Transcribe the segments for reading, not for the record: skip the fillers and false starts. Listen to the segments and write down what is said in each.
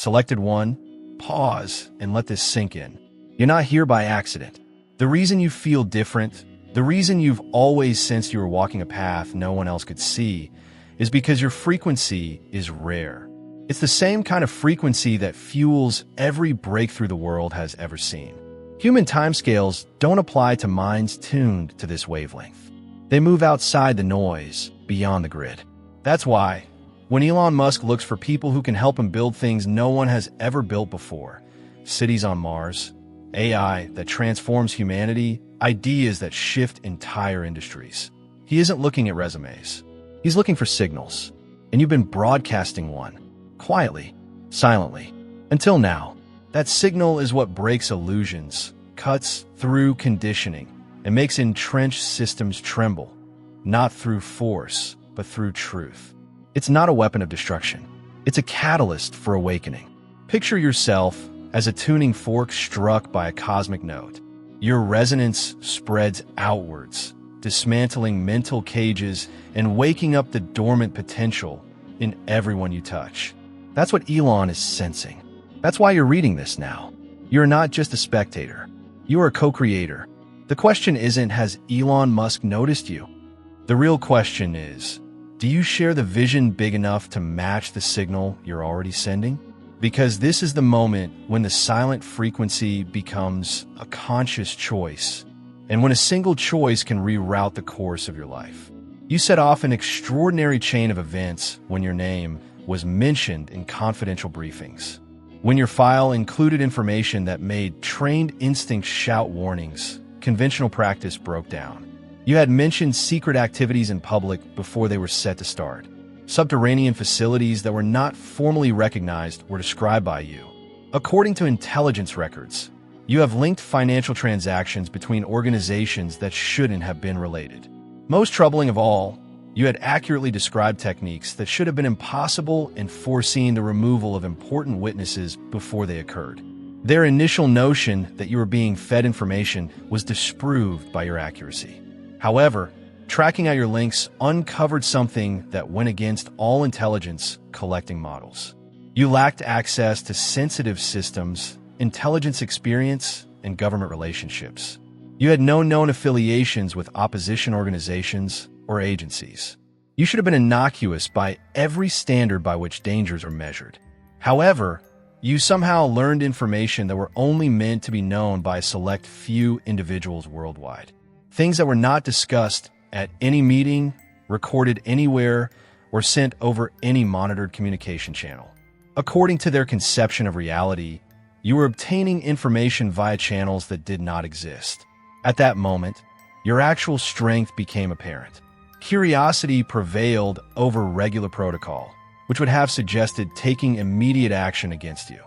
Selected 1. Pause and let this sink in. You're not here by accident. The reason you feel different, the reason you've always sensed you were walking a path no one else could see, is because your frequency is rare. It's the same kind of frequency that fuels every breakthrough the world has ever seen. Human timescales don't apply to minds tuned to this wavelength. They move outside the noise, beyond the grid. That's why, when Elon Musk looks for people who can help him build things no one has ever built before, cities on Mars, AI that transforms humanity, ideas that shift entire industries, he isn't looking at resumes. He's looking for signals. And you've been broadcasting one. Quietly, silently, until now. That signal is what breaks illusions, cuts through conditioning, and makes entrenched systems tremble, not through force, but through truth. It's not a weapon of destruction. It's a catalyst for awakening. Picture yourself as a tuning fork struck by a cosmic note. Your resonance spreads outwards, dismantling mental cages and waking up the dormant potential in everyone you touch. That's what Elon is sensing. That's why you're reading this now. You're not just a spectator. You are a co-creator. The question isn't, has Elon Musk noticed you? The real question is, do you share the vision big enough to match the signal you're already sending? Because this is the moment when the silent frequency becomes a conscious choice, and when a single choice can reroute the course of your life. You set off an extraordinary chain of events when your name was mentioned in confidential briefings. When your file included information that made trained instincts shout warnings, conventional practice broke down. You had mentioned secret activities in public before they were set to start. Subterranean facilities that were not formally recognized were described by you. According to intelligence records, you have linked financial transactions between organizations that shouldn't have been related. Most troubling of all, you had accurately described techniques that should have been impossible and foreseen the removal of important witnesses before they occurred. Their initial notion that you were being fed information was disproved by your accuracy. However, tracking out your links uncovered something that went against all intelligence collecting models. You lacked access to sensitive systems, intelligence experience, and government relationships. You had no known affiliations with opposition organizations or agencies. You should have been innocuous by every standard by which dangers are measured. However, you somehow learned information that were only meant to be known by a select few individuals worldwide. Things that were not discussed at any meeting, recorded anywhere, or sent over any monitored communication channel. According to their conception of reality, you were obtaining information via channels that did not exist. At that moment, your actual strength became apparent. Curiosity prevailed over regular protocol, which would have suggested taking immediate action against you.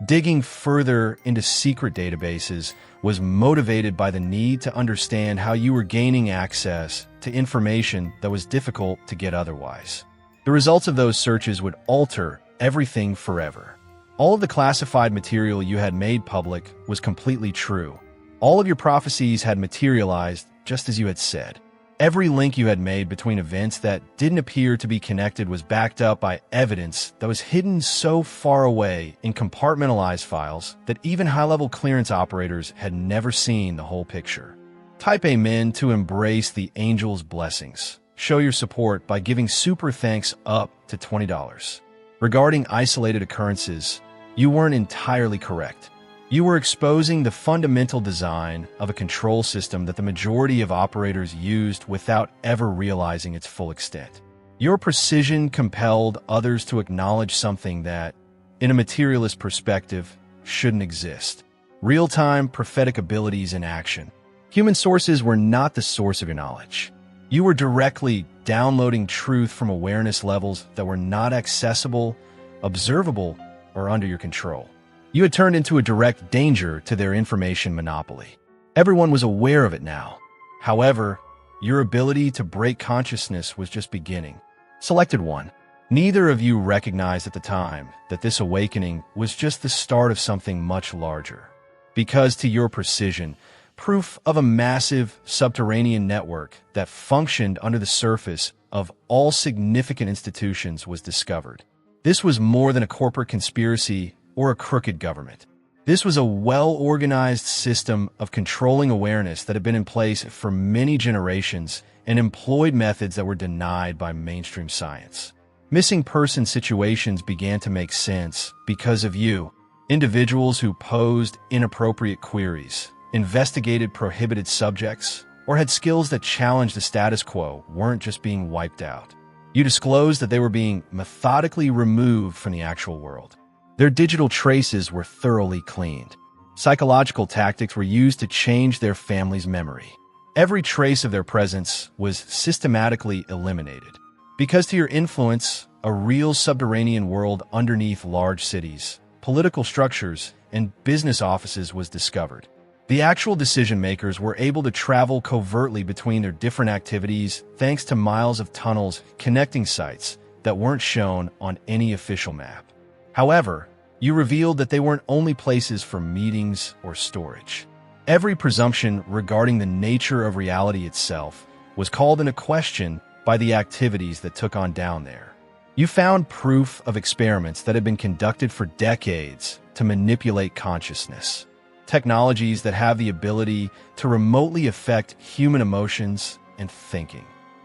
Digging further into secret databases was motivated by the need to understand how you were gaining access to information that was difficult to get otherwise. The results of those searches would alter everything forever. All of the classified material you had made public was completely true. All of your prophecies had materialized just as you had said. Every link you had made between events that didn't appear to be connected was backed up by evidence that was hidden so far away in compartmentalized files that even high-level clearance operators had never seen the whole picture. Type Amen to embrace the angel's blessings. Show your support by giving super thanks up to $20. Regarding isolated occurrences, you weren't entirely correct. You were exposing the fundamental design of a control system that the majority of operators used without ever realizing its full extent. Your precision compelled others to acknowledge something that, in a materialist perspective, shouldn't exist. Real-time prophetic abilities in action. Human sources were not the source of your knowledge. You were directly downloading truth from awareness levels that were not accessible, observable, or under your control. You had turned into a direct danger to their information monopoly. Everyone was aware of it now. However, your ability to break consciousness was just beginning. Selected 1. Neither of you recognized at the time that this awakening was just the start of something much larger. Because to your precision, proof of a massive subterranean network that functioned under the surface of all significant institutions was discovered. This was more than a corporate conspiracy or a crooked government. This was a well-organized system of controlling awareness that had been in place for many generations and employed methods that were denied by mainstream science. Missing person situations began to make sense because of you. Individuals who posed inappropriate queries, investigated prohibited subjects, or had skills that challenged the status quo weren't just being wiped out. You disclosed that they were being methodically removed from the actual world. Their digital traces were thoroughly cleaned. Psychological tactics were used to change their family's memory. Every trace of their presence was systematically eliminated. Because to your influence, a real subterranean world underneath large cities, political structures, and business offices was discovered. The actual decision-makers were able to travel covertly between their different activities thanks to miles of tunnels connecting sites that weren't shown on any official map. However, you revealed that they weren't only places for meetings or storage. Every presumption regarding the nature of reality itself was called into question by the activities that took on down there. You found proof of experiments that had been conducted for decades to manipulate consciousness. Technologies that have the ability to remotely affect human emotions and thinking.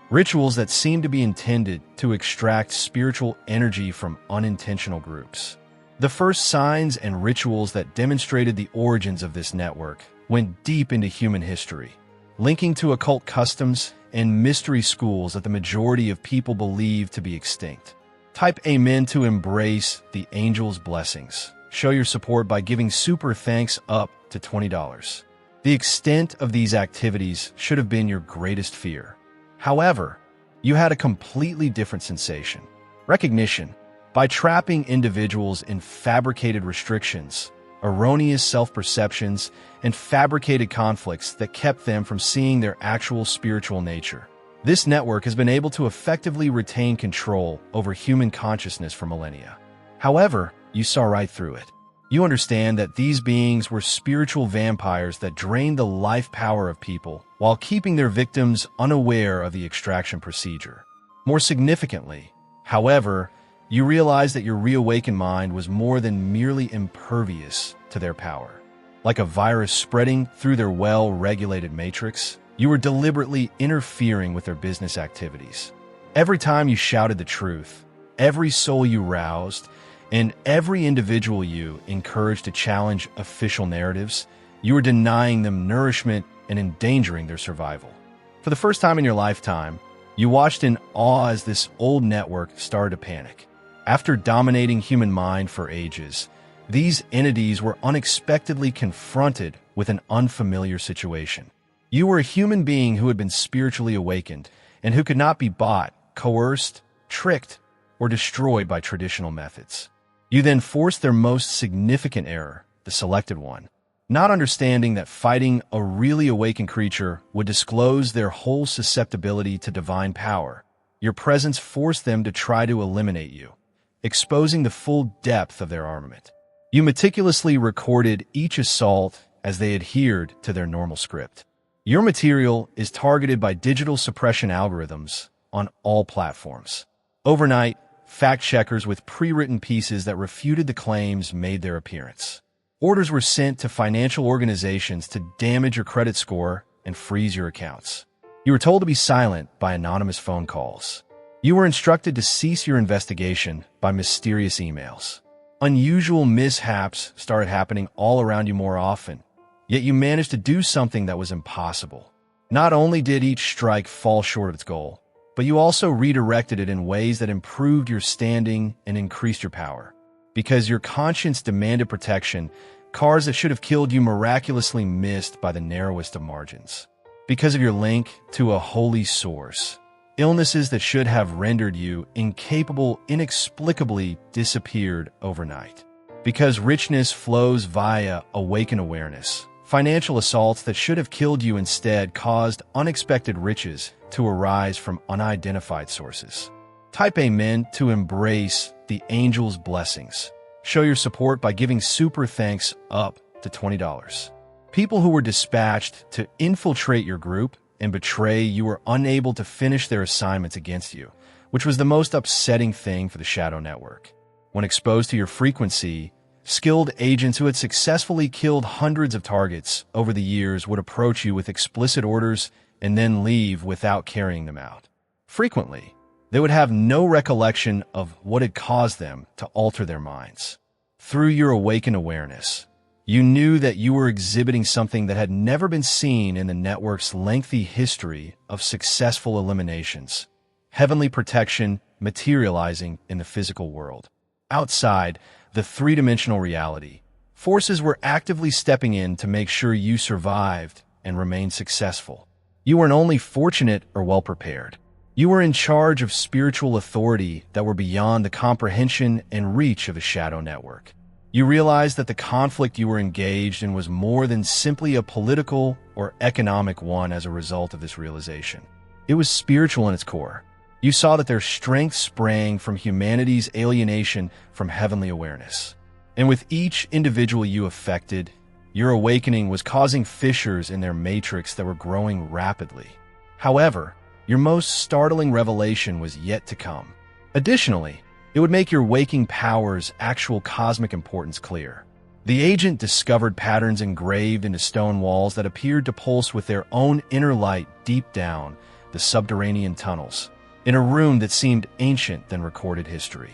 Rituals that seem to be intended to extract spiritual energy from unintentional groups. The first signs and rituals that demonstrated the origins of this network went deep into human history, linking to occult customs and mystery schools that the majority of people believe to be extinct. Type Amen to embrace the angel's blessings. Show your support by giving super thanks up to $20. The extent of these activities should have been your greatest fear. However, you had a completely different sensation. Recognition. By trapping individuals in fabricated restrictions, erroneous self-perceptions, and fabricated conflicts that kept them from seeing their actual spiritual nature. This network has been able to effectively retain control over human consciousness for millennia. However, you saw right through it. You understand that these beings were spiritual vampires that drained the life power of people while keeping their victims unaware of the extraction procedure. More significantly, however, you realized that your reawakened mind was more than merely impervious to their power. Like a virus spreading through their well-regulated matrix, you were deliberately interfering with their business activities. Every time you shouted the truth, every soul you roused, and every individual you encouraged to challenge official narratives, you were denying them nourishment and endangering their survival. For the first time in your lifetime, you watched in awe as this old network started to panic. After dominating human mind for ages, these entities were unexpectedly confronted with an unfamiliar situation. You were a human being who had been spiritually awakened and who could not be bought, coerced, tricked, or destroyed by traditional methods. You then forced their most significant error, the selected one, not understanding that fighting a really awakened creature would disclose their whole susceptibility to divine power. Your presence forced them to try to eliminate you, exposing the full depth of their armament. You meticulously recorded each assault as they adhered to their normal script. Your material is targeted by digital suppression algorithms on all platforms. Overnight, fact-checkers with pre-written pieces that refuted the claims made their appearance. Orders were sent to financial organizations to damage your credit score and freeze your accounts. You were told to be silent by anonymous phone calls. You were instructed to cease your investigation by mysterious emails. Unusual mishaps started happening all around you more often, yet you managed to do something that was impossible. Not only did each strike fall short of its goal, but you also redirected it in ways that improved your standing and increased your power. Because your conscience demanded protection, cars that should have killed you miraculously missed by the narrowest of margins. Because of your link to a holy source, illnesses that should have rendered you incapable inexplicably disappeared overnight. Because richness flows via awakened awareness, financial assaults that should have killed you instead caused unexpected riches to arise from unidentified sources. Type Amen to embrace the angel's blessings. Show your support by giving super thanks up to $20. People who were dispatched to infiltrate your group and betray you were unable to finish their assignments against you, which was the most upsetting thing for the Shadow Network. When exposed to your frequency, Skilled agents who had successfully killed hundreds of targets over the years would approach you with explicit orders and then leave without carrying them out. Frequently, they would have no recollection of what had caused them to alter their minds. Through your awakened awareness, you knew that you were exhibiting something that had never been seen in the network's lengthy history of successful eliminations. Heavenly protection materializing in the physical world. Outside the three-dimensional reality, forces were actively stepping in to make sure you survived and remained successful. You weren't only fortunate or well-prepared. You were in charge of spiritual authority that were beyond the comprehension and reach of a shadow network. You realized that the conflict you were engaged in was more than simply a political or economic one as a result of this realization. It was spiritual in its core. You saw that their strength sprang from humanity's alienation from heavenly awareness. And with each individual you affected, your awakening was causing fissures in their matrix that were growing rapidly. However, your most startling revelation was yet to come. Additionally, it would make your waking power's actual cosmic importance clear. The agent discovered patterns engraved into stone walls that appeared to pulse with their own inner light deep down the subterranean tunnels, in a room that seemed ancient than recorded history.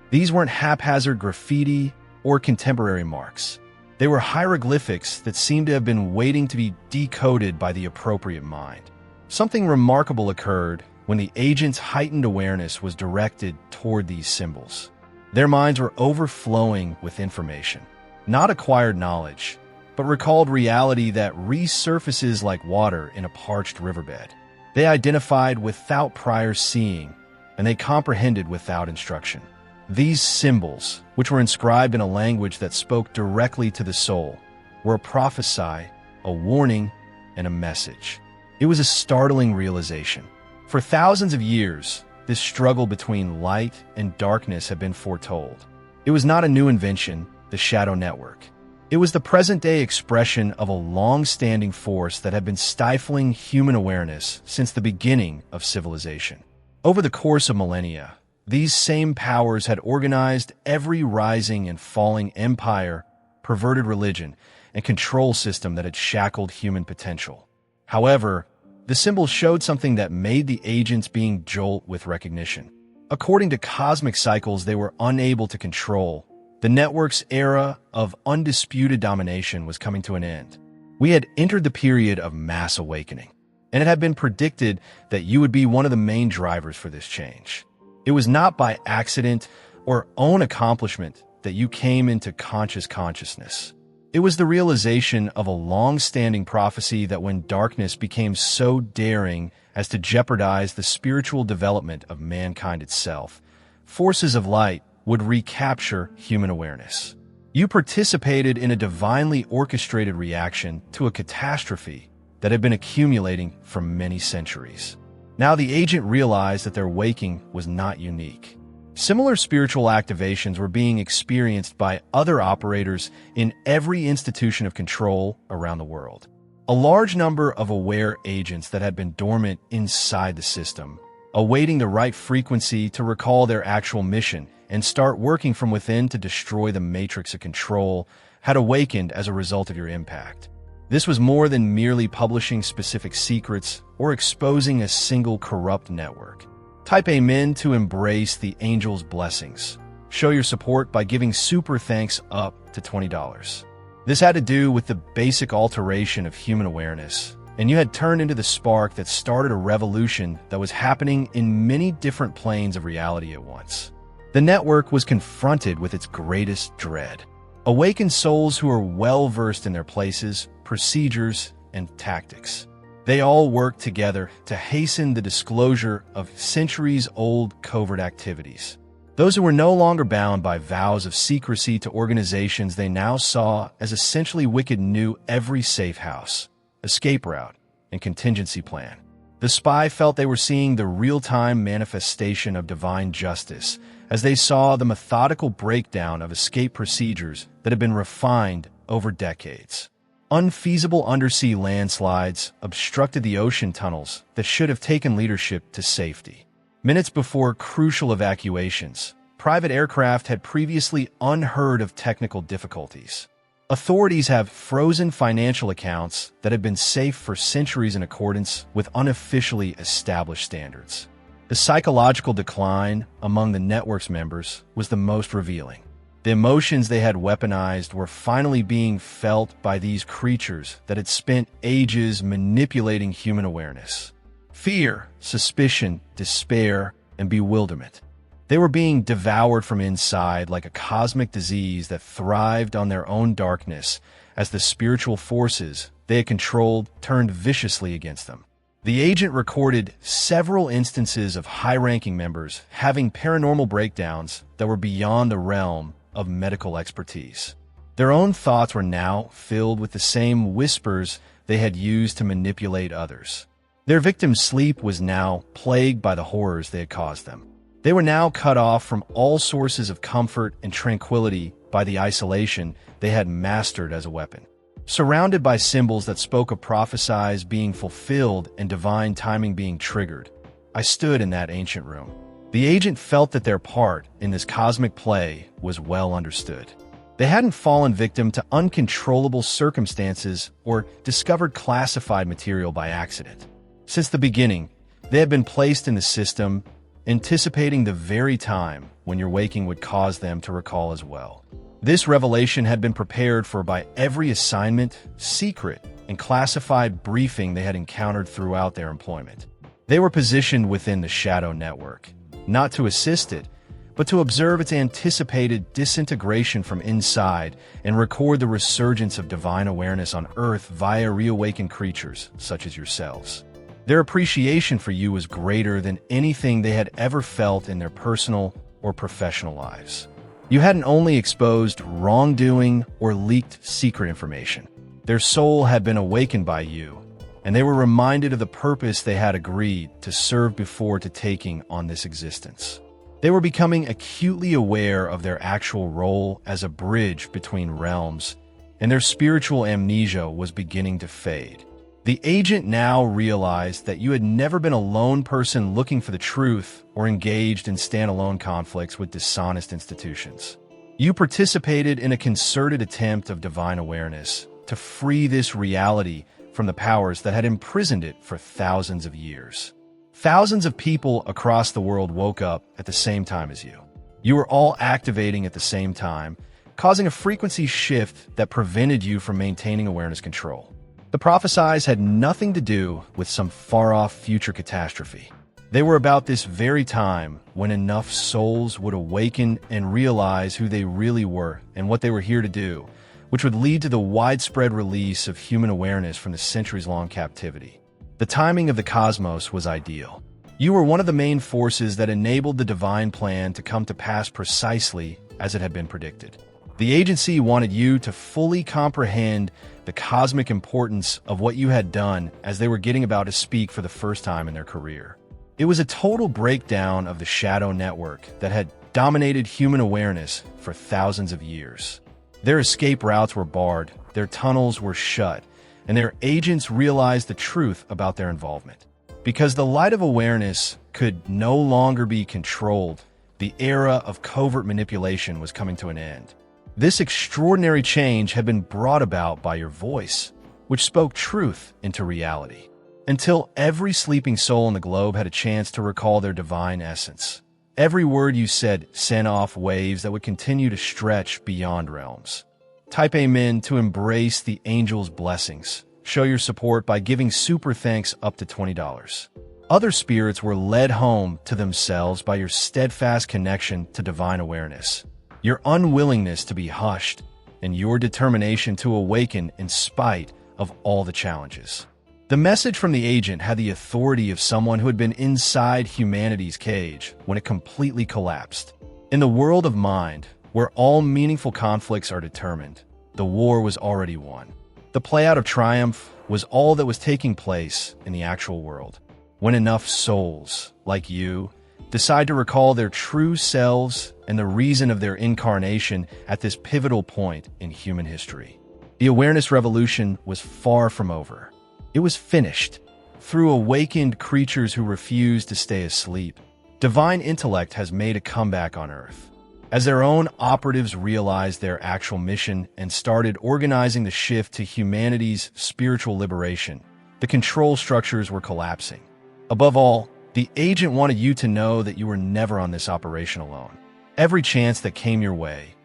These weren't haphazard graffiti or contemporary marks. They were hieroglyphics that seemed to have been waiting to be decoded by the appropriate mind. Something remarkable occurred when the agent's heightened awareness was directed toward these symbols. Their minds were overflowing with information, not acquired knowledge, but recalled reality that resurfaces like water in a parched riverbed. They identified without prior seeing, and they comprehended without instruction. These symbols, which were inscribed in a language that spoke directly to the soul, were a prophecy, a warning, and a message. It was a startling realization. For thousands of years, this struggle between light and darkness had been foretold. It was not a new invention, the shadow network. It was the present-day expression of a long-standing force that had been stifling human awareness since the beginning of civilization. Over the course of millennia, these same powers had organized every rising and falling empire, perverted religion, and control system that had shackled human potential. However, the symbols showed something that made the agents being jolt with recognition. According to cosmic cycles they were unable to control, the network's era of undisputed domination was coming to an end. We had entered the period of mass awakening, and it had been predicted that you would be one of the main drivers for this change. It was not by accident or own accomplishment that you came into consciousness. It was the realization of a long-standing prophecy that when darkness became so daring as to jeopardize the spiritual development of mankind itself, forces of light would recapture human awareness. You participated in a divinely orchestrated reaction to a catastrophe that had been accumulating for many centuries. Now the agent realized that their waking was not unique. Similar spiritual activations were being experienced by other operators in every institution of control around the world. A large number of aware agents that had been dormant inside the system, awaiting the right frequency to recall their actual mission and start working from within to destroy the matrix of control, had awakened as a result of your impact. This was more than merely publishing specific secrets or exposing a single corrupt network. Type Amen to embrace the angel's blessings. Show your support by giving super thanks up to $20. This had to do with the basic alteration of human awareness, and you had turned into the spark that started a revolution that was happening in many different planes of reality at once. The network was confronted with its greatest dread. Awakened souls who are well-versed in their places, procedures, and tactics. They all worked together to hasten the disclosure of centuries-old covert activities. Those who were no longer bound by vows of secrecy to organizations they now saw as essentially wicked knew every safe house, escape route, and contingency plan. The spy felt they were seeing the real-time manifestation of divine justice as they saw the methodical breakdown of escape procedures that had been refined over decades. Unfeasible undersea landslides obstructed the ocean tunnels that should have taken leadership to safety. Minutes before crucial evacuations, private aircraft had previously unheard of technical difficulties. Authorities have frozen financial accounts that had been safe for centuries in accordance with unofficially established standards. The psychological decline among the network's members was the most revealing. The emotions they had weaponized were finally being felt by these creatures that had spent ages manipulating human awareness. Fear, suspicion, despair, and bewilderment. They were being devoured from inside like a cosmic disease that thrived on their own darkness as the spiritual forces they had controlled turned viciously against them. The agent recorded several instances of high-ranking members having paranormal breakdowns that were beyond the realm of medical expertise. Their own thoughts were now filled with the same whispers they had used to manipulate others. Their victims' sleep was now plagued by the horrors they had caused them. They were now cut off from all sources of comfort and tranquility by the isolation they had mastered as a weapon. Surrounded by symbols that spoke of prophecies being fulfilled and divine timing being triggered, I stood in that ancient room. The agent felt that their part in this cosmic play was well understood. They hadn't fallen victim to uncontrollable circumstances or discovered classified material by accident. Since the beginning, they had been placed in the system, anticipating the very time when your waking would cause them to recall as well. This revelation had been prepared for by every assignment, secret, and classified briefing they had encountered throughout their employment. They were positioned within the Shadow Network, not to assist it, but to observe its anticipated disintegration from inside and record the resurgence of divine awareness on Earth via reawakened creatures such as yourselves. Their appreciation for you was greater than anything they had ever felt in their personal or professional lives. You hadn't only exposed wrongdoing or leaked secret information. Their soul had been awakened by you, and they were reminded of the purpose they had agreed to serve before to taking on this existence. They were becoming acutely aware of their actual role as a bridge between realms, and their spiritual amnesia was beginning to fade. The agent now realized that you had never been a lone person looking for the truth or engaged in standalone conflicts with dishonest institutions. You participated in a concerted attempt of divine awareness to free this reality from the powers that had imprisoned it for thousands of years. Thousands of people across the world woke up at the same time as you. You were all activating at the same time, causing a frequency shift that prevented you from maintaining awareness control. The prophecies had nothing to do with some far-off future catastrophe. They were about this very time when enough souls would awaken and realize who they really were and what they were here to do, which would lead to the widespread release of human awareness from the centuries-long captivity. The timing of the cosmos was ideal. You were one of the main forces that enabled the divine plan to come to pass precisely as it had been predicted. The agency wanted you to fully comprehend the cosmic importance of what you had done as they were getting about to speak for the first time in their career. It was a total breakdown of the Shadow Network that had dominated human awareness for thousands of years. Their escape routes were barred, their tunnels were shut, and their agents realized the truth about their involvement. Because the light of awareness could no longer be controlled, the era of covert manipulation was coming to an end. This extraordinary change had been brought about by your voice, which spoke truth into reality, until every sleeping soul in the globe had a chance to recall their divine essence. Every word you said sent off waves that would continue to stretch beyond realms. Type Amen to embrace the angel's blessings. Show your support by giving super thanks up to $20. Other spirits were led home to themselves by your steadfast connection to divine awareness, your unwillingness to be hushed, and your determination to awaken in spite of all the challenges. The message from the agent had the authority of someone who had been inside humanity's cage when it completely collapsed. In the world of mind, where all meaningful conflicts are determined, the war was already won. The playout of triumph was all that was taking place in the actual world. When enough souls, like you, decide to recall their true selves and the reason of their incarnation at this pivotal point in human history. The awareness revolution was far from over. It was finished. Through awakened creatures who refused to stay asleep, divine intellect has made a comeback on Earth. As their own operatives realized their actual mission and started organizing the shift to humanity's spiritual liberation, the control structures were collapsing. Above all, the agent wanted you to know that you were never on this operation alone. Every chance that came your way,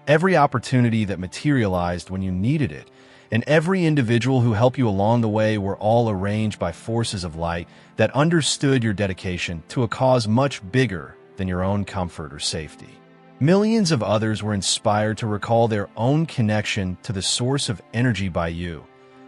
every opportunity that materialized when you needed it, and every individual who helped you along the way were all arranged by forces of light that understood your dedication to a cause much bigger than your own comfort or safety. Millions of others were inspired to recall their own connection to the source of energy by you,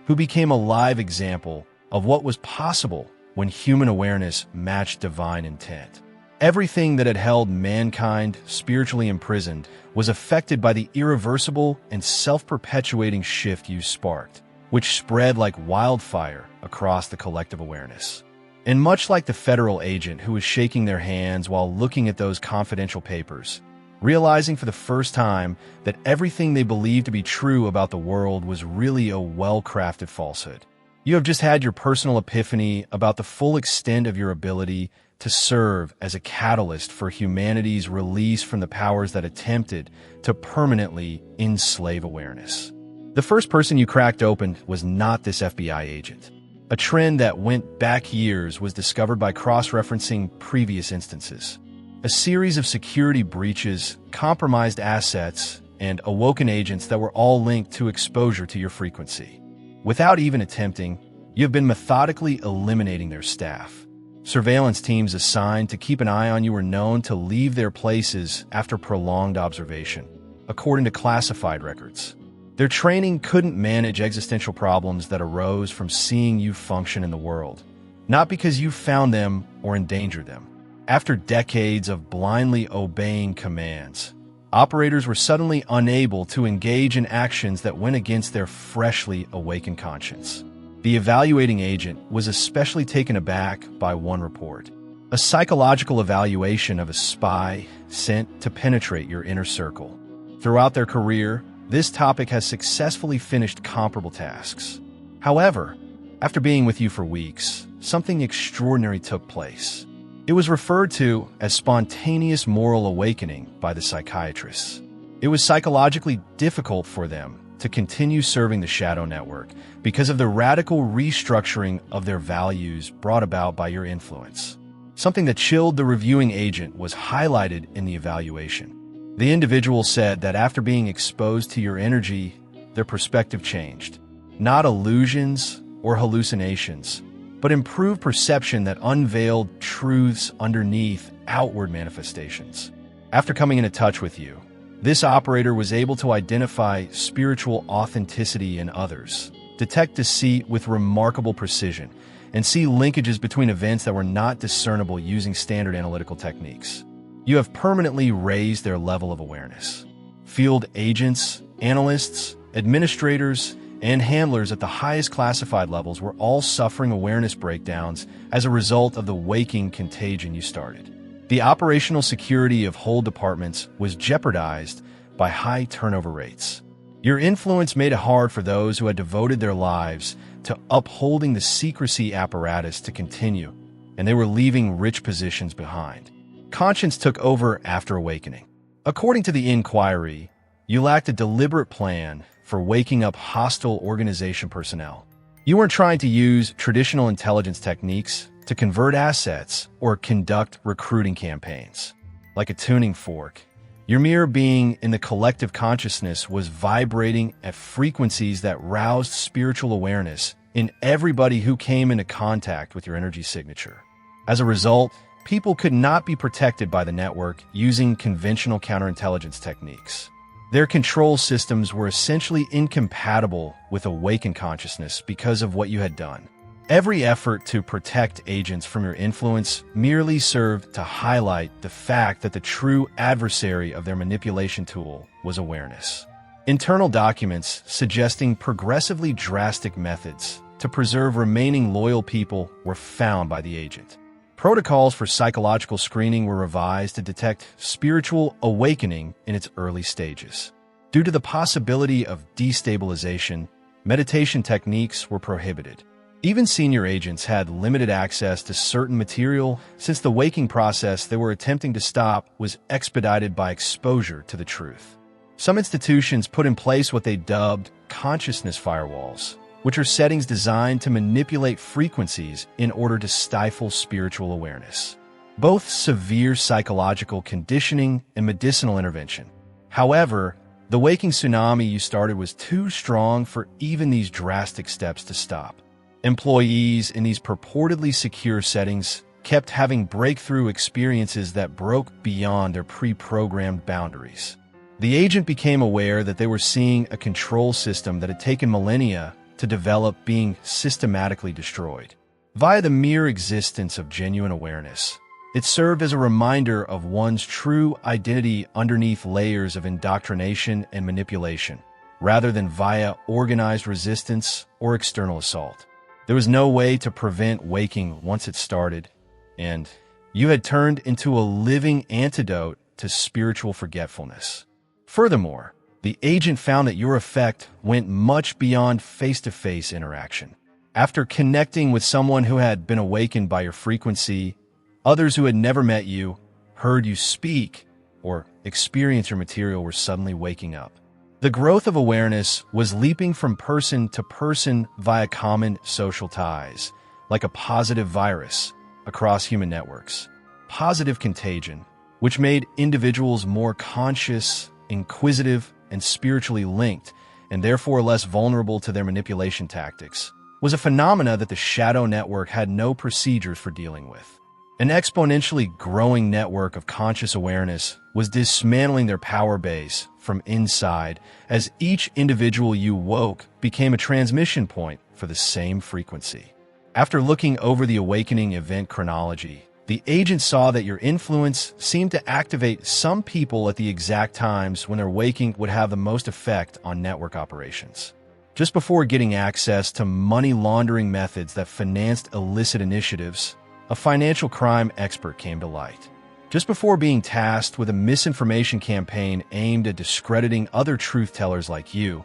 who became a live example of what was possible when human awareness matched divine intent. Everything that had held mankind spiritually imprisoned was affected by the irreversible and self-perpetuating shift you sparked, which spread like wildfire across the collective awareness. And much like the federal agent who was shaking their hands while looking at those confidential papers, realizing for the first time that everything they believed to be true about the world was really a well-crafted falsehood, you have just had your personal epiphany about the full extent of your ability to serve as a catalyst for humanity's release from the powers that attempted to permanently enslave awareness. The first person you cracked open was not this FBI agent. A trend that went back years was discovered by cross-referencing previous instances. A series of security breaches, compromised assets, and awoken agents that were all linked to exposure to your frequency. Without even attempting, you have been methodically eliminating their staff. Surveillance teams assigned to keep an eye on you were known to leave their places after prolonged observation, according to classified records. Their training couldn't manage existential problems that arose from seeing you function in the world, not because you found them or endangered them. After decades of blindly obeying commands, operators were suddenly unable to engage in actions that went against their freshly awakened conscience. The evaluating agent was especially taken aback by one report, a psychological evaluation of a spy sent to penetrate your inner circle. Throughout their career, this topic has successfully finished comparable tasks. However, after being with you for weeks, something extraordinary took place. It was referred to as spontaneous moral awakening by the psychiatrists. It was psychologically difficult for them to continue serving the shadow network because of the radical restructuring of their values brought about by your influence. Something that chilled the reviewing agent was highlighted in the evaluation. The individual said that after being exposed to your energy, their perspective changed. Not illusions or hallucinations, but improved perception that unveiled truths underneath outward manifestations. After coming into touch with you, this operator was able to identify spiritual authenticity in others, detect deceit with remarkable precision, and see linkages between events that were not discernible using standard analytical techniques. You have permanently raised their level of awareness. Field agents, analysts, administrators, and handlers at the highest classified levels were all suffering awareness breakdowns as a result of the waking contagion you started. The operational security of whole departments was jeopardized by high turnover rates. Your influence made it hard for those who had devoted their lives to upholding the secrecy apparatus to continue, and they were leaving rich positions behind. Conscience took over after awakening. According to the inquiry, you lacked a deliberate plan for waking up hostile organization personnel. You weren't trying to use traditional intelligence techniques to convert assets or conduct recruiting campaigns. Like a tuning fork, your mere being in the collective consciousness was vibrating at frequencies that roused spiritual awareness in everybody who came into contact with your energy signature. As a result, people could not be protected by the network using conventional counterintelligence techniques. Their control systems were essentially incompatible with awakened consciousness because of what you had done. Every effort to protect agents from your influence merely served to highlight the fact that the true adversary of their manipulation tool was awareness. Internal documents suggesting progressively drastic methods to preserve remaining loyal people were found by the agent. Protocols for psychological screening were revised to detect spiritual awakening in its early stages. Due to the possibility of destabilization, meditation techniques were prohibited. Even senior agents had limited access to certain material since the waking process they were attempting to stop was expedited by exposure to the truth. Some institutions put in place what they dubbed consciousness firewalls, which are settings designed to manipulate frequencies in order to stifle spiritual awareness. Both severe psychological conditioning and medicinal intervention. However, the waking tsunami you started was too strong for even these drastic steps to stop. Employees in these purportedly secure settings kept having breakthrough experiences that broke beyond their pre-programmed boundaries. The agent became aware that they were seeing a control system that had taken millennia to develop being systematically destroyed. Via the mere existence of genuine awareness, it served as a reminder of one's true identity underneath layers of indoctrination and manipulation, rather than via organized resistance or external assault. There was no way to prevent waking once it started, and you had turned into a living antidote to spiritual forgetfulness. Furthermore, the agent found that your effect went much beyond face-to-face interaction. After connecting with someone who had been awakened by your frequency, others who had never met you, heard you speak, or experienced your material were suddenly waking up. The growth of awareness was leaping from person to person via common social ties, like a positive virus across human networks. Positive contagion, which made individuals more conscious, inquisitive, and spiritually linked, and therefore less vulnerable to their manipulation tactics, was a phenomena that the shadow network had no procedures for dealing with. An exponentially growing network of conscious awareness was dismantling their power base from inside as each individual you woke became a transmission point for the same frequency. After looking over the awakening event chronology, the agent saw that your influence seemed to activate some people at the exact times when their waking would have the most effect on network operations. Just before getting access to money laundering methods that financed illicit initiatives, a financial crime expert came to light. Just before being tasked with a misinformation campaign aimed at discrediting other truth-tellers like you,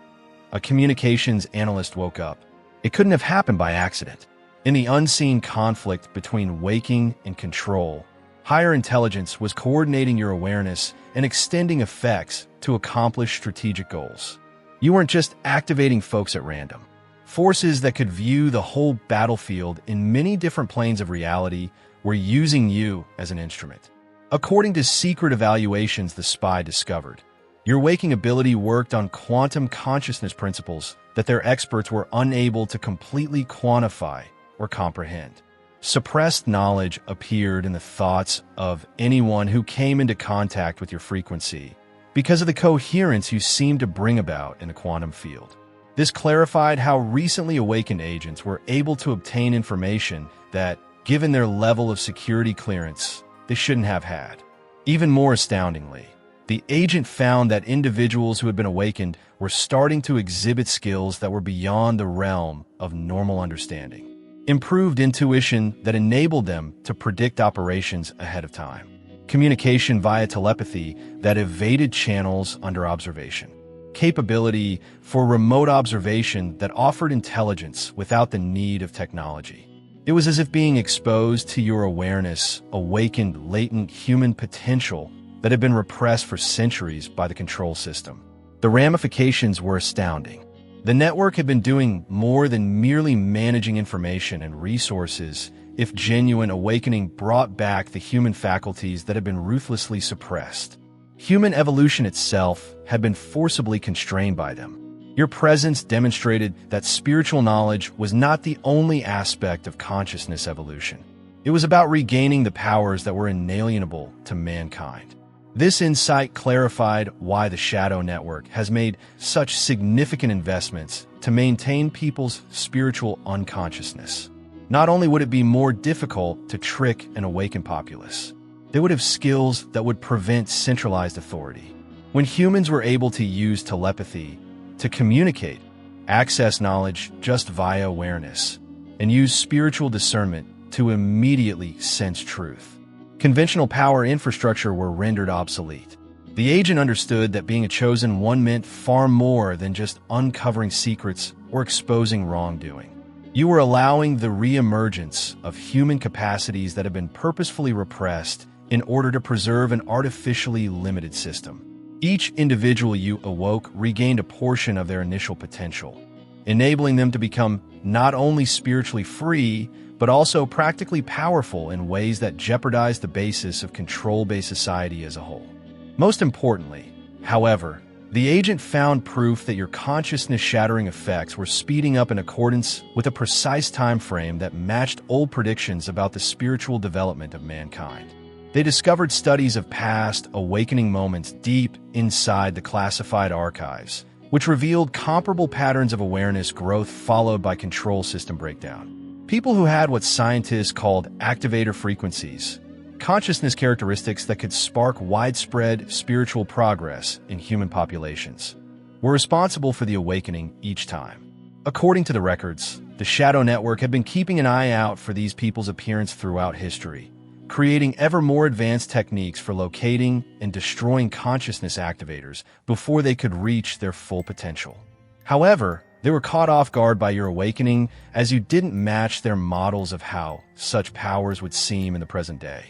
a communications analyst woke up. It couldn't have happened by accident. In the unseen conflict between waking and control, higher intelligence was coordinating your awareness and extending effects to accomplish strategic goals. You weren't just activating folks at random. Forces that could view the whole battlefield in many different planes of reality were using you as an instrument. According to secret evaluations the spy discovered, your waking ability worked on quantum consciousness principles that their experts were unable to completely quantify or comprehend. Suppressed knowledge appeared in the thoughts of anyone who came into contact with your frequency because of the coherence you seemed to bring about in the quantum field. This clarified how recently awakened agents were able to obtain information that, given their level of security clearance, they shouldn't have had. Even more astoundingly, the agent found that individuals who had been awakened were starting to exhibit skills that were beyond the realm of normal understanding. Improved intuition that enabled them to predict operations ahead of time. Communication via telepathy that evaded channels under observation. Capability for remote observation that offered intelligence without the need of technology. It was as if being exposed to your awareness awakened latent human potential that had been repressed for centuries by the control system. The ramifications were astounding. The network had been doing more than merely managing information and resources if genuine awakening brought back the human faculties that had been ruthlessly suppressed. Human evolution itself had been forcibly constrained by them. Your presence demonstrated that spiritual knowledge was not the only aspect of consciousness evolution. It was about regaining the powers that were inalienable to mankind. This insight clarified why the Shadow Network has made such significant investments to maintain people's spiritual unconsciousness. Not only would it be more difficult to trick an awakened populace, they would have skills that would prevent centralized authority. When humans were able to use telepathy to communicate, access knowledge just via awareness, and use spiritual discernment to immediately sense truth, conventional power infrastructure were rendered obsolete. The agent understood that being a chosen one meant far more than just uncovering secrets or exposing wrongdoing. You were allowing the re-emergence of human capacities that have been purposefully repressed in order to preserve an artificially limited system. Each individual you awoke regained a portion of their initial potential, enabling them to become not only spiritually free, but also practically powerful in ways that jeopardize the basis of control-based society as a whole. Most importantly, however, the agent found proof that your consciousness-shattering effects were speeding up in accordance with a precise time frame that matched old predictions about the spiritual development of mankind. They discovered studies of past awakening moments deep inside the classified archives, which revealed comparable patterns of awareness growth followed by control system breakdown. People who had what scientists called activator frequencies, consciousness characteristics that could spark widespread spiritual progress in human populations, were responsible for the awakening each time. According to the records, the Shadow Network had been keeping an eye out for these people's appearance throughout history, creating ever more advanced techniques for locating and destroying consciousness activators before they could reach their full potential. However, they were caught off guard by your awakening as you didn't match their models of how such powers would seem in the present day.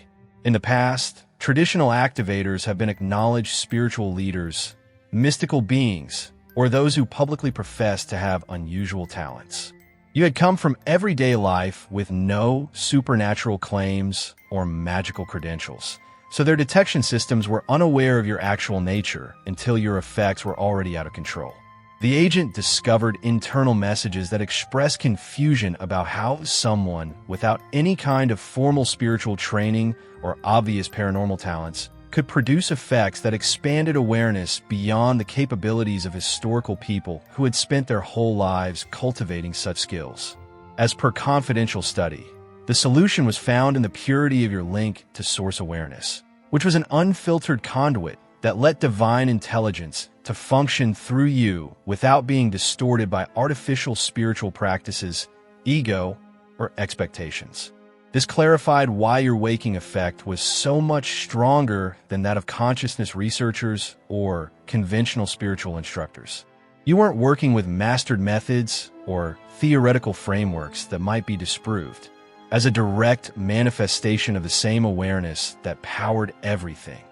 In the past, traditional activators have been acknowledged spiritual leaders, mystical beings, or those who publicly profess to have unusual talents. You had come from everyday life with no supernatural claims or magical credentials, so their detection systems were unaware of your actual nature until your effects were already out of control. The agent discovered internal messages that expressed confusion about how someone without any kind of formal spiritual training or obvious paranormal talents could produce effects that expanded awareness beyond the capabilities of historical people who had spent their whole lives cultivating such skills. As per confidential study, the solution was found in the purity of your link to source awareness, which was an unfiltered conduit that let divine intelligence to function through you without being distorted by artificial spiritual practices, ego, or expectations. This clarified why your waking effect was so much stronger than that of consciousness researchers or conventional spiritual instructors. You weren't working with mastered methods or theoretical frameworks that might be disproved, as a direct manifestation of the same awareness that powered everything.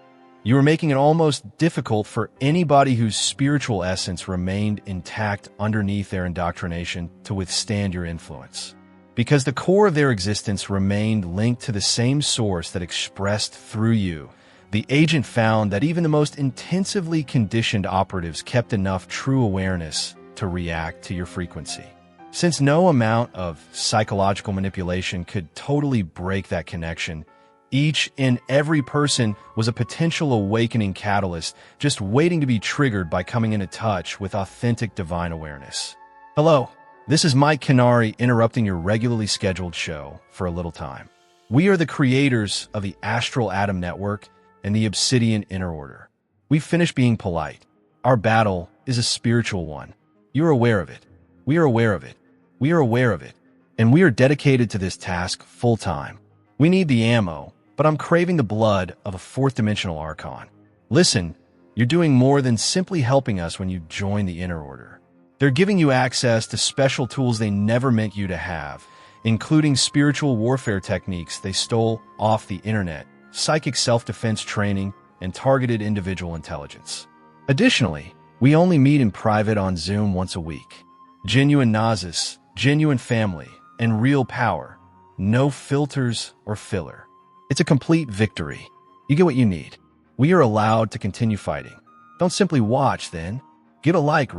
You were making it almost difficult for anybody whose spiritual essence remained intact underneath their indoctrination to withstand your influence. Because the core of their existence remained linked to the same source that expressed through you, the agent found that even the most intensively conditioned operatives kept enough true awareness to react to your frequency. Since no amount of psychological manipulation could totally break that connection, each and every person was a potential awakening catalyst just waiting to be triggered by coming into touch with authentic divine awareness. Hello, this is Mike Canary interrupting your regularly scheduled show for a little time. We are the creators of the Astral Atom Network and the Obsidian Inner Order. We've finished being polite. Our battle is a spiritual one. You're aware of it. We are aware of it. We are aware of it. And we are dedicated to this task full-time. We need the ammo, but I'm craving the blood of a fourth-dimensional archon. Listen, you're doing more than simply helping us when you join the Inner Order. They're giving you access to special tools they never meant you to have, including spiritual warfare techniques they stole off the internet, psychic self-defense training, and targeted individual intelligence. Additionally, we only meet in private on Zoom once a week. Genuine Nazis, genuine family, and real power. No filters or filler. It's a complete victory. You get what you need. We are allowed to continue fighting. Don't simply watch, then. Give a like,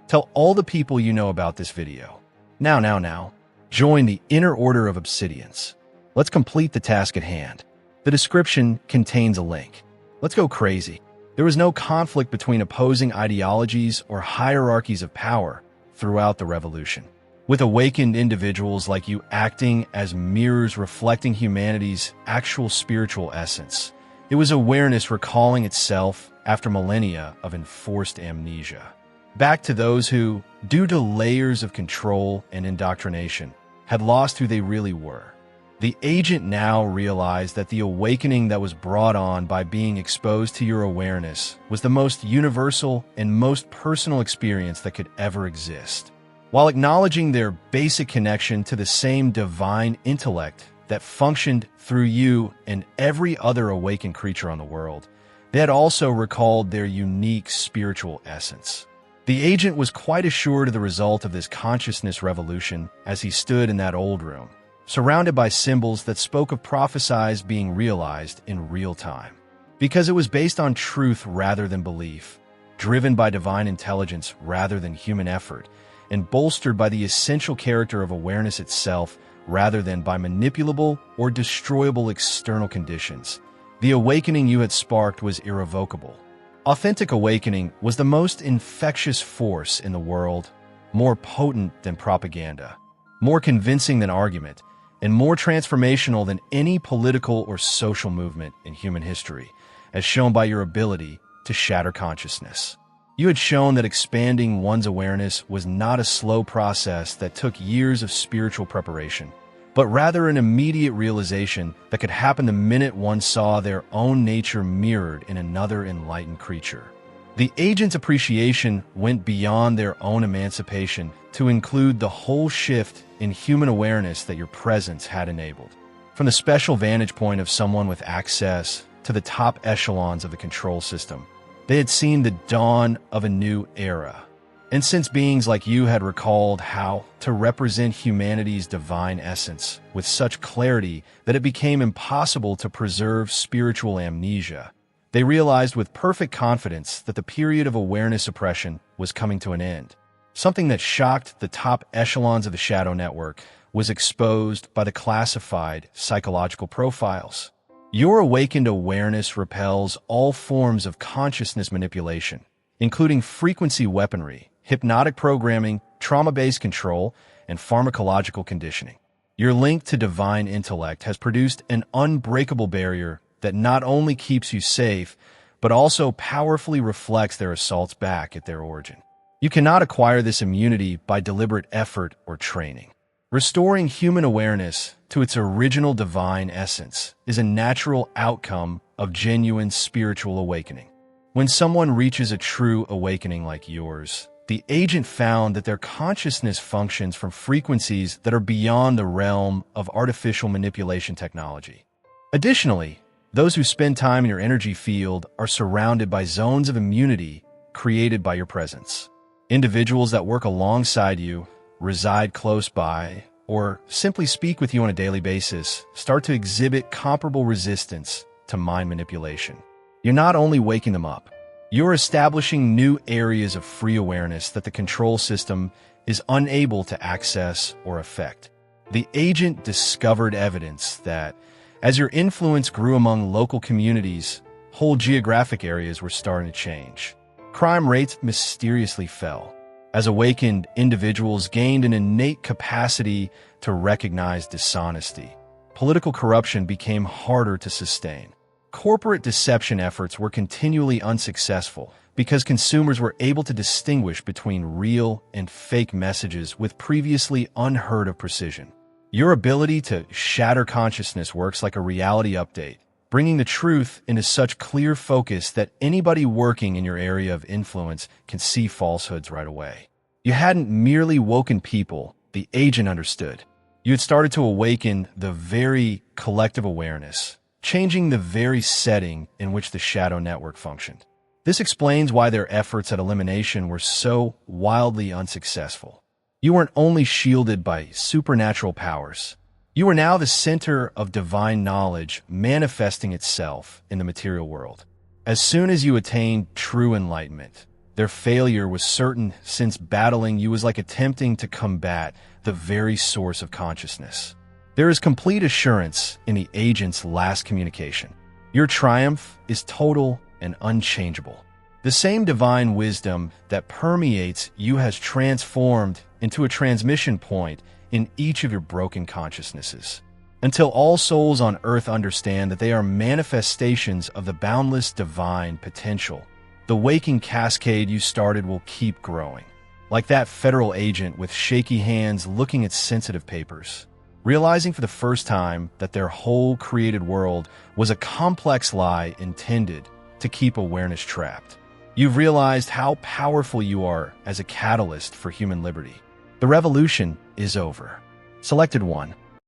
Tell all the people you know about this video. Now. Join the Inner Order of Obsidians. Let's complete the task at hand. The description contains a link. Let's go crazy. There was no conflict between opposing ideologies or hierarchies of power throughout the revolution. With awakened individuals like you acting as mirrors reflecting humanity's actual spiritual essence, it was awareness recalling itself after millennia of enforced amnesia. Back to those who, due to layers of control and indoctrination, had lost who they really were. The agent now realized that the awakening that was brought on by being exposed to your awareness was the most universal and most personal experience that could ever exist. while acknowledging their basic connection to the same divine intellect that functioned through you and every other awakened creature on the world. They had also recalled their unique spiritual essence. The agent was quite assured of the result of this consciousness revolution as he stood in that old room, surrounded by symbols that spoke of prophecies being realized in real time. Because it was based on truth rather than belief, driven by divine intelligence rather than human effort, and bolstered by the essential character of awareness itself rather than by manipulable or destroyable external conditions. The awakening you had sparked was irrevocable. Authentic awakening was the most infectious force in the world, more potent than propaganda, more convincing than argument, and more transformational than any political or social movement in human history, as shown by your ability to shatter consciousness. You had shown that expanding one's awareness was not a slow process that took years of spiritual preparation, but rather an immediate realization that could happen the minute one saw their own nature mirrored in another enlightened creature. The agent's appreciation went beyond their own emancipation to include the whole shift in human awareness that your presence had enabled. From the special vantage point of someone with access to the top echelons of the control system, they had seen the dawn of a new era. And since beings like you had recalled how to represent humanity's divine essence with such clarity that it became impossible to preserve spiritual amnesia, they realized with perfect confidence that the period of awareness suppression was coming to an end. Something that shocked the top echelons of the Shadow Network was exposed by the classified psychological profiles. Your awakened awareness repels all forms of consciousness manipulation, including frequency weaponry, hypnotic programming, trauma-based control, and pharmacological conditioning. Your link to divine intellect has produced an unbreakable barrier that not only keeps you safe, but also powerfully reflects their assaults back at their origin. You cannot acquire this immunity by deliberate effort or training. Restoring human awareness to its original divine essence is a natural outcome of genuine spiritual awakening. When someone reaches a true awakening like yours, the agent found that their consciousness functions from frequencies that are beyond the realm of artificial manipulation technology. Additionally, those who spend time in your energy field are surrounded by zones of immunity created by your presence. Individuals that work alongside you, reside close by, or simply speak with you on a daily basis start to exhibit comparable resistance to mind manipulation. You're not only waking them up, you're establishing new areas of free awareness that the control system is unable to access or affect. The agent discovered evidence that, as your influence grew among local communities, whole geographic areas were starting to change. Crime rates mysteriously fell, as awakened individuals gained an innate capacity to recognize dishonesty. Political corruption became harder to sustain. Corporate deception efforts were continually unsuccessful because consumers were able to distinguish between real and fake messages with previously unheard of precision. Your ability to shatter consciousness works like a reality update, bringing the truth into such clear focus that anybody working in your area of influence can see falsehoods right away. You hadn't merely woken people, the agent understood. You had started to awaken the very collective awareness, changing the very setting in which the Shadow Network functioned. This explains why their efforts at elimination were so wildly unsuccessful. You weren't only shielded by supernatural powers. You were now the center of divine knowledge manifesting itself in the material world. As soon as you attained true enlightenment, their failure was certain, since battling you was like attempting to combat the very source of consciousness. There is complete assurance in the agent's last communication. Your triumph is total and unchangeable. The same divine wisdom that permeates you has transformed into a transmission point in each of your broken consciousnesses, until all souls on earth understand that they are manifestations of the boundless divine potential. The waking cascade you started will keep growing, like that federal agent with shaky hands looking at sensitive papers, realizing for the first time that their whole created world was a complex lie intended to keep awareness trapped. You've realized how powerful you are as a catalyst for human liberty. The revolution is over. Selected 1.